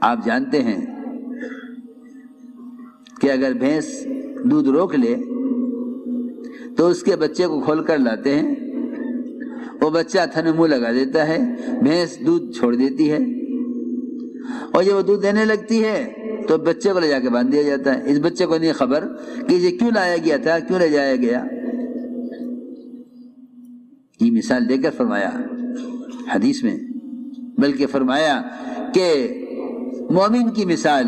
آپ جانتے ہیں کہ اگر بھینس دودھ روک لے تو اس کے بچے کو کھول کر لاتے ہیں، وہ بچہ تھن منہ لگا دیتا ہے، بھینس دودھ چھوڑ دیتی ہے، اور جب وہ دودھ دینے لگتی ہے تو بچے کو لے جا کے باندھ دیا جاتا ہے۔ اس بچے کو نہیں خبر کہ یہ کیوں لایا گیا تھا، کیوں لے جایا گیا۔ یہ مثال دے کر فرمایا حدیث میں، بلکہ فرمایا کہ مومن کی مثال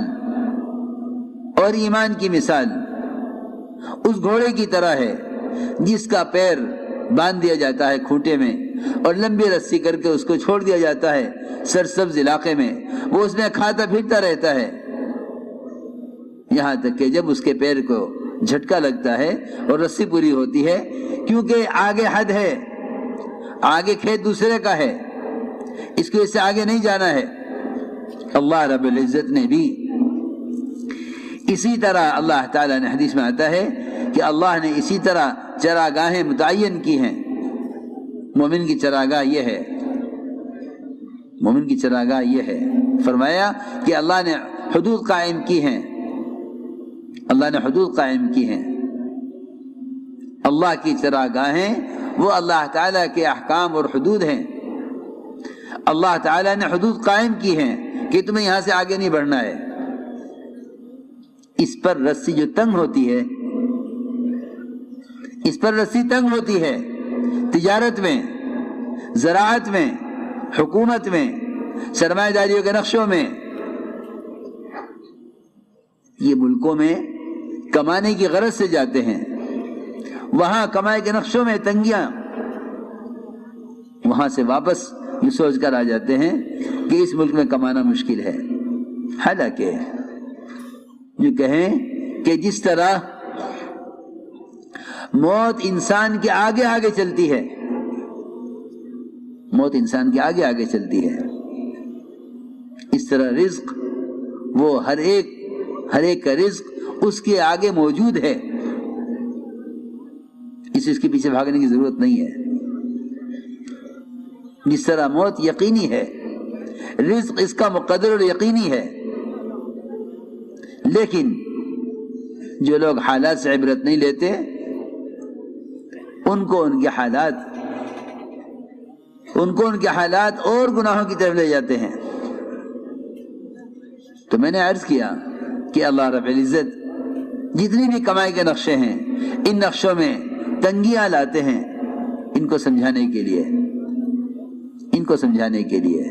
اور ایمان کی مثال اس گھوڑے کی طرح ہے جس کا پیر باندھ دیا جاتا ہے کھوٹے میں اور لمبی رسی کر کے اس کو چھوڑ دیا جاتا ہے سرسبز علاقے میں، وہ اس میں کھاتا پھرتا رہتا ہے یہاں تک کہ جب اس کے پیر کو جھٹکا لگتا ہے اور رسی پوری ہوتی ہے، کیونکہ آگے حد ہے، آگے کھیت دوسرے کا ہے، اس کو اس سے آگے نہیں جانا ہے۔ اللہ رب العزت نے بھی اسی طرح، اللہ تعالیٰ نے حدیث میں آتا ہے کہ اللہ نے اسی طرح چراگاہیں متعین کی ہیں۔ مومن کی چراگاہ یہ ہے، مومن کی چراگاہ یہ ہے، فرمایا کہ اللہ نے حدود قائم کی ہیں، اللہ نے حدود قائم کی ہیں۔ اللہ کی چراگاہیں وہ اللہ تعالیٰ کے احکام اور حدود ہیں۔ اللہ تعالیٰ نے حدود قائم کی ہیں کہ تمہیں یہاں سے آگے نہیں بڑھنا ہے۔ اس پر رسی جو تنگ ہوتی ہے، اس پر رسی تنگ ہوتی ہے، تجارت میں، زراعت میں، حکومت میں، سرمایہ داریوں کے نقشوں میں، یہ ملکوں میں کمانے کی غرض سے جاتے ہیں، وہاں کمائی کے نقشوں میں تنگیاں، وہاں سے واپس یہ سوچ کر آ جاتے ہیں کہ اس ملک میں کمانا مشکل ہے۔ حالانکہ جو کہیں کہ جس طرح موت انسان کے آگے آگے چلتی ہے، موت انسان کے آگے آگے چلتی ہے، اس طرح رزق وہ ہر ایک کا رزق اس کے آگے موجود ہے، اس کے پیچھے بھاگنے کی ضرورت نہیں ہے۔ جس طرح موت یقینی ہے، رزق اس کا مقدر اور یقینی ہے، لیکن جو لوگ حالات سے عبرت نہیں لیتے ان کو ان کے حالات اور گناہوں کی طرف لے جاتے ہیں۔ تو میں نے عرض کیا کہ اللہ رب العزت جتنی بھی کمائی کے نقشے ہیں، ان نقشوں میں تنگیاں لاتے ہیں ان کو سمجھانے کے لیے،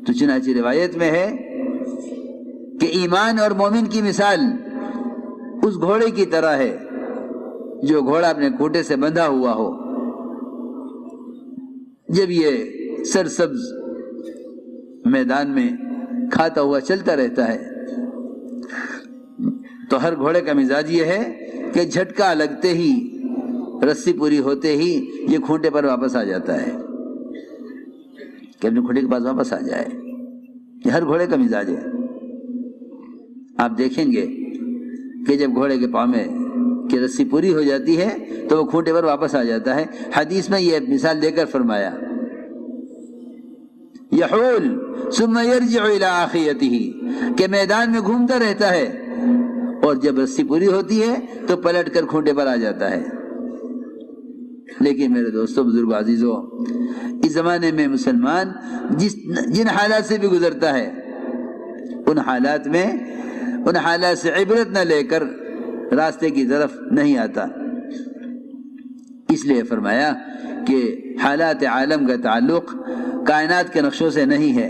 تو چنانچہ روایت میں ہے کہ ایمان اور مومن کی مثال اس گھوڑے کی طرح ہے جو گھوڑا اپنے کھوٹے سے بندھا ہوا ہو، جب یہ سرسبز میدان میں کھاتا ہوا چلتا رہتا ہے تو ہر گھوڑے کا مزاج یہ ہے کہ جھٹکا لگتے ہی، رسی پوری ہوتے ہی یہ کھوٹے پر واپس آ جاتا ہے، کہ اپنے کھوٹے کے پاس واپس آ جائے۔ یہ ہر گھوڑے کا مزاج ہے۔ آپ دیکھیں گے کہ جب گھوڑے کے پاؤں میں کی رسی پوری ہو جاتی ہے تو وہ کھوٹے پر واپس آ جاتا ہے۔ حدیث میں یہ مثال دے کر فرمایا یحول ثم یرجع الی آخیتہ، کہ میدان میں گھومتا رہتا ہے اور جب رسی پوری ہوتی ہے تو پلٹ کر کھوٹے پر آ جاتا ہے۔ لیکن میرے دوستوں، بزرگوں، عزیزوں، اس زمانے میں مسلمان جن حالات سے بھی گزرتا ہے ان حالات سے عبرت نہ لے کر راستے کی طرف نہیں آتا۔ اس لیے فرمایا کہ حالات عالم کا تعلق کائنات کے نقشوں سے نہیں ہے،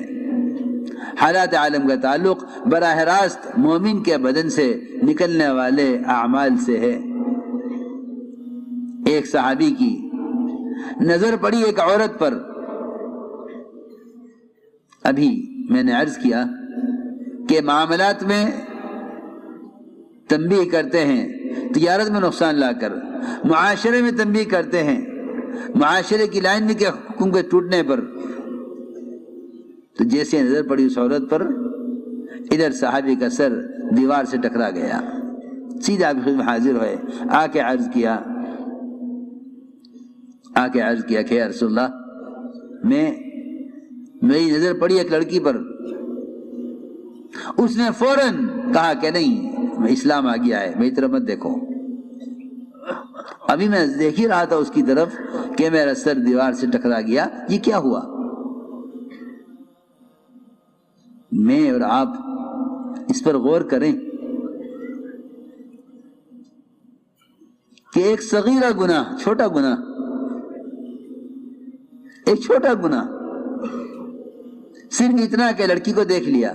حالات عالم کا تعلق براہ راست مومن کے بدن سے نکلنے والے اعمال سے ہے۔ ایک صحابی کی نظر پڑی ایک عورت پر، ابھی میں نے عرض کیا کہ معاملات میں تنبیہ کرتے ہیں، تجارت میں نقصان لا کر، معاشرے میں تنبیہ کرتے ہیں، معاشرے کی لائن میں کے حکم کے ٹوٹنے پر، تو جیسے نظر پڑی اس عورت پر، ادھر صحابی کا سر دیوار سے ٹکرا گیا، سیدھا آپ خود میں حاضر ہوئے، آ کے عرض کیا کہ یا رسول اللہ، میری نظر پڑی ایک لڑکی پر، اس نے فوراً کہا کہ نہیں، اسلام آ گیا ہے، میری طرف مت دیکھو۔ ابھی میں دیکھ ہی رہا تھا اس کی طرف کہ میرا سر دیوار سے ٹکرا گیا، یہ کیا ہوا؟ میں اور آپ اس پر غور کریں کہ ایک صغیرہ گناہ، چھوٹا گناہ، ایک چھوٹا گناہ، صرف اتنا کہ لڑکی کو دیکھ لیا،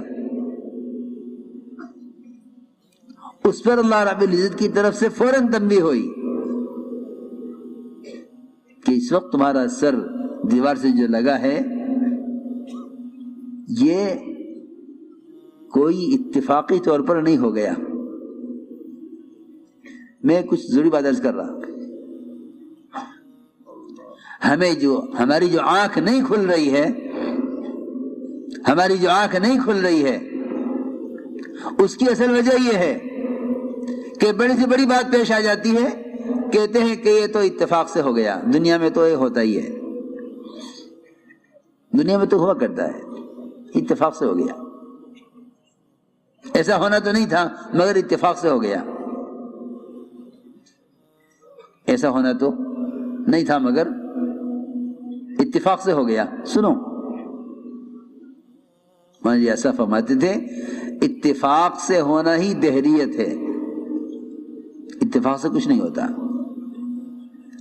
اس پر اللہ رب العزت کی طرف سے فوراً تنبیہ ہوئی کہ اس وقت تمہارا سر دیوار سے جو لگا ہے یہ کوئی اتفاقی طور پر نہیں ہو گیا۔ میں کچھ ضروری بات عرض کر رہا، ہماری جو آنکھ نہیں کھل رہی ہے، ہماری جو آنکھ نہیں کھل رہی ہے، اس کی اصل وجہ یہ ہے کہ بڑی سے بڑی بات پیش آ جاتی ہے، کہتے ہیں کہ یہ تو اتفاق سے ہو گیا، دنیا میں تو یہ ہوتا ہی ہے، دنیا میں تو ہوا کرتا ہے، اتفاق سے ہو گیا، ایسا ہونا تو نہیں تھا مگر اتفاق سے ہو گیا، ایسا ہونا تو نہیں تھا مگر اتفاق سے ہو گیا۔ سنو، مولانا جی ایسا فرماتے تھے اتفاق سے ہونا ہی دہریت ہے، اتفاق سے کچھ نہیں ہوتا،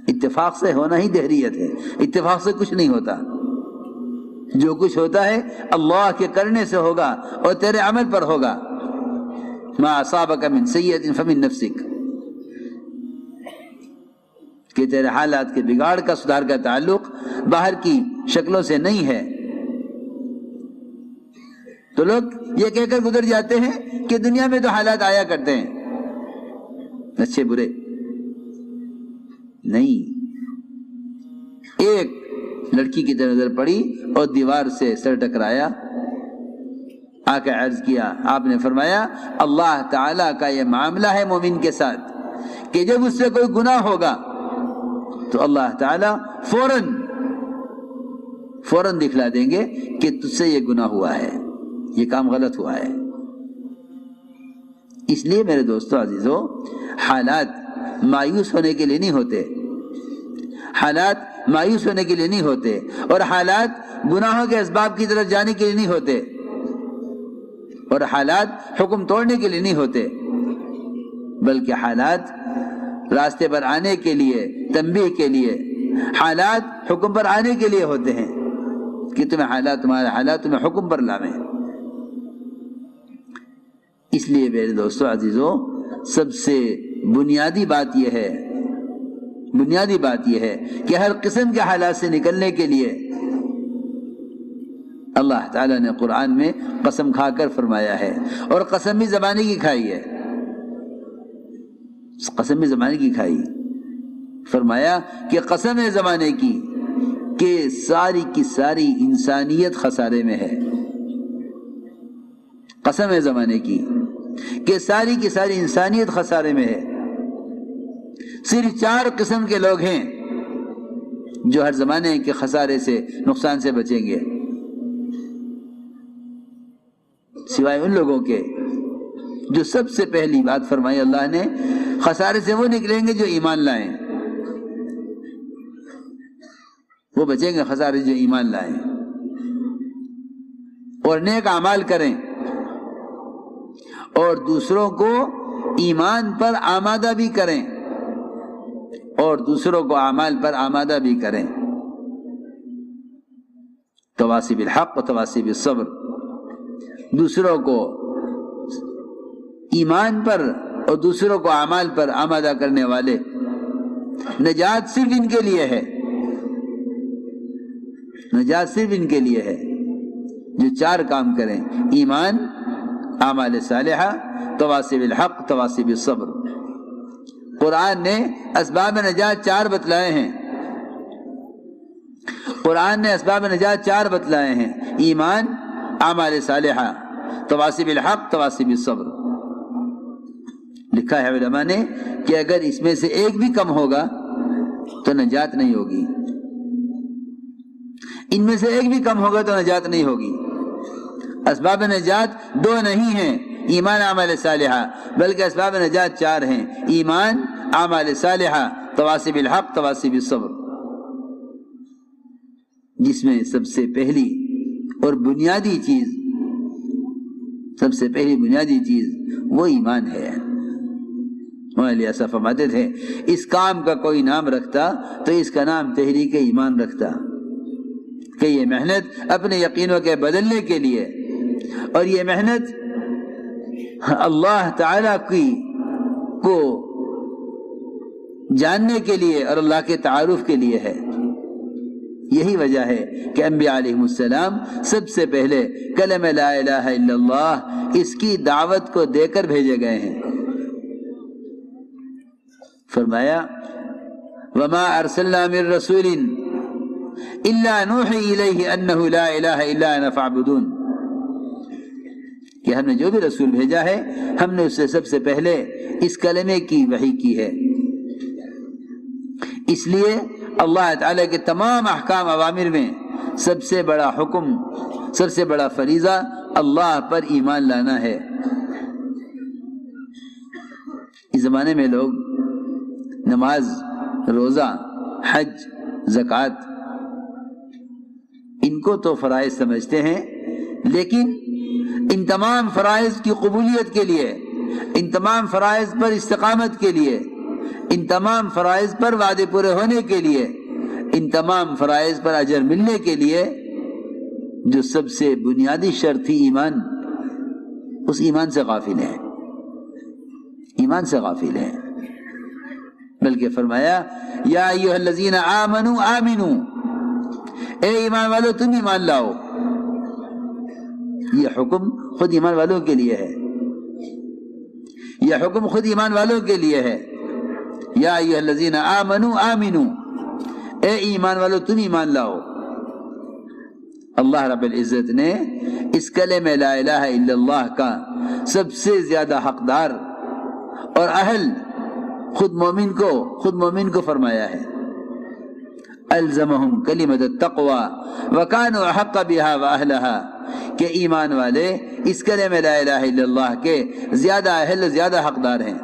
اتفاق سے ہونا ہی دہریت ہے، اتفاق سے کچھ نہیں ہوتا، جو کچھ ہوتا ہے اللہ کے کرنے سے ہوگا اور تیرے عمل پر ہوگا۔ ما اصابک من سیئۃ فمن نفسک، کہ تیرے حالات کے بگاڑ کا، سدھار کا تعلق باہر کی شکلوں سے نہیں ہے۔ تو لوگ یہ کہہ کر گزر جاتے ہیں کہ دنیا میں تو حالات آیا کرتے ہیں اچھے برے، نہیں، ایک لڑکی کی طرف نظر پڑی اور دیوار سے سر ٹکرایا، آ کے عرض کیا، آپ نے فرمایا اللہ تعالیٰ کا یہ معاملہ ہے مومن کے ساتھ کہ جب اس سے کوئی گناہ ہوگا تو اللہ تعالیٰ فوراً دکھلا دیں گے کہ تجھ سے یہ گناہ ہوا ہے، یہ کام غلط ہوا ہے۔ اس لیے میرے دوستو عزیزو، حالات مایوس ہونے کے لیے نہیں ہوتے، حالات مایوس ہونے کے لیے نہیں ہوتے، اور حالات گناہوں کے اسباب کی طرف جانے کے لیے نہیں ہوتے، اور حالات حکم توڑنے کے لیے نہیں ہوتے، بلکہ حالات راستے پر آنے کے لیے، تنبیہ کے لیے، حالات حکم پر آنے کے لیے ہوتے ہیں کہ تمہارے حالات تمہیں حکم پر لائیں۔ اس لیے میرے دوستو عزیزو، سب سے بنیادی بات یہ ہے کہ ہر قسم کے حالات سے نکلنے کے لیے اللہ تعالیٰ نے قرآن میں قسم کھا کر فرمایا ہے، اور قسم بھی زمانے کی کھائی ہے، قسم بھی زمانے کی کھائی، فرمایا کہ قسم ہے زمانے کی کہ ساری کی ساری انسانیت خسارے میں ہے، قسم ہے زمانے کی کہ ساری کی ساری انسانیت خسارے میں ہے۔ صرف 4 قسم کے لوگ ہیں جو ہر زمانے کے خسارے سے، نقصان سے بچیں گے، سوائے ان لوگوں کے جو سب سے پہلی بات فرمائی اللہ نے، خسارے سے وہ نکلیں گے جو ایمان لائیں، وہ بچیں گے خسارے جو ایمان لائیں اور نیک اعمال کریں اور دوسروں کو ایمان پر آمادہ بھی کریں، اور دوسروں کو اعمال پر آمادہ بھی کریں، تواصی بالحق و تواصی بالصبر، دوسروں کو ایمان پر اور دوسروں کو اعمال پر آمادہ کرنے والے۔ نجات صرف ان کے لیے ہے، نجات صرف ان کے لیے ہے جو 4 کام کریں: ایمان، اعمال صالحہ، تواصی بالحق، تواصی بالصبر۔ قرآن نے اسباب نجات 4 بتلائے ہیں، قرآن نے اسباب نجات 4 بتلائے ہیں: ایمان، اعمال صالحہ، تواصی بالحق، تواصی بالصبر۔ لکھا ہے علماء نے کہ اگر اس میں سے ایک بھی کم ہوگا تو نجات نہیں ہوگی، ان میں سے ایک بھی کم ہوگا تو نجات نہیں ہوگی۔ اسباب نجات 2 نہیں ہیں، ایمان اعمال صالحہ، بلکہ اسباب نجات 4 ہیں، ایمان، اعمال صالحہ، تواصی بالحق، تواصی بالصبر، جس میں سب سے پہلی اور بنیادی چیز، سب سے پہلی بنیادی چیز وہ ایمان ہے۔ مولانا ایسا فرماتے تھے اس کام کا کوئی نام رکھتا تو اس کا نام تحریک ایمان رکھتا، کہ یہ محنت اپنے یقینوں کے بدلنے کے لیے، اور یہ محنت اللہ تعالیٰ کو جاننے کے لیے اور اللہ کے تعارف کے لیے ہے۔ یہی وجہ ہے کہ انبیاء علیہ السلام سب سے پہلے کلمہ لا الہ الا اللہ اس کی دعوت کو دے کر بھیجے گئے ہیں۔ فرمایا وما ارسلنا من رسول الا نوحی الیہ انہ لا الہ الا انا فاعبدون، کہ ہم نے جو بھی رسول بھیجا ہے ہم نے اس سے سب سے پہلے اس کلمے کی وحی کی ہے۔ اس لیے اللہ تعالیٰ کے تمام احکام اوامر میں سب سے بڑا حکم، سب سے بڑا فریضہ اللہ پر ایمان لانا ہے۔ اس زمانے میں لوگ نماز، روزہ، حج، زکوٰۃ ان کو تو فرائض سمجھتے ہیں، لیکن ان تمام فرائض کی قبولیت کے لیے، ان تمام فرائض پر استقامت کے لیے، ان تمام فرائض پر وعدے پورے ہونے کے لیے، ان تمام فرائض پر اجر ملنے کے لیے جو سب سے بنیادی شرط تھی ایمان، اس ایمان سے غافل ہیں، ایمان سے غافل ہیں۔ بلکہ فرمایا یا ایھا الذین آمنوا آمنوا، اے ایمان والو تم ایمان لاؤ۔ یہ حکم خود ایمان والوں کے لیے ہے، یہ حکم خود ایمان والوں کے لیے ہے۔ یا ایھا الذین آمنوا آمنوا، اے ایمان والو تم ایمان لاؤ۔ اللہ رب العزت نے اس کلمہ لا الہ الا اللہ کا سب سے زیادہ حقدار اور اہل خود مومن کو فرمایا ہے۔ الزمہم کلمۃ التقوی وکانوا احق بها واہلہا، کہ ایمان والے اس کلمہ لا الہ الا اللہ کے زیادہ اہل، زیادہ حقدار ہیں۔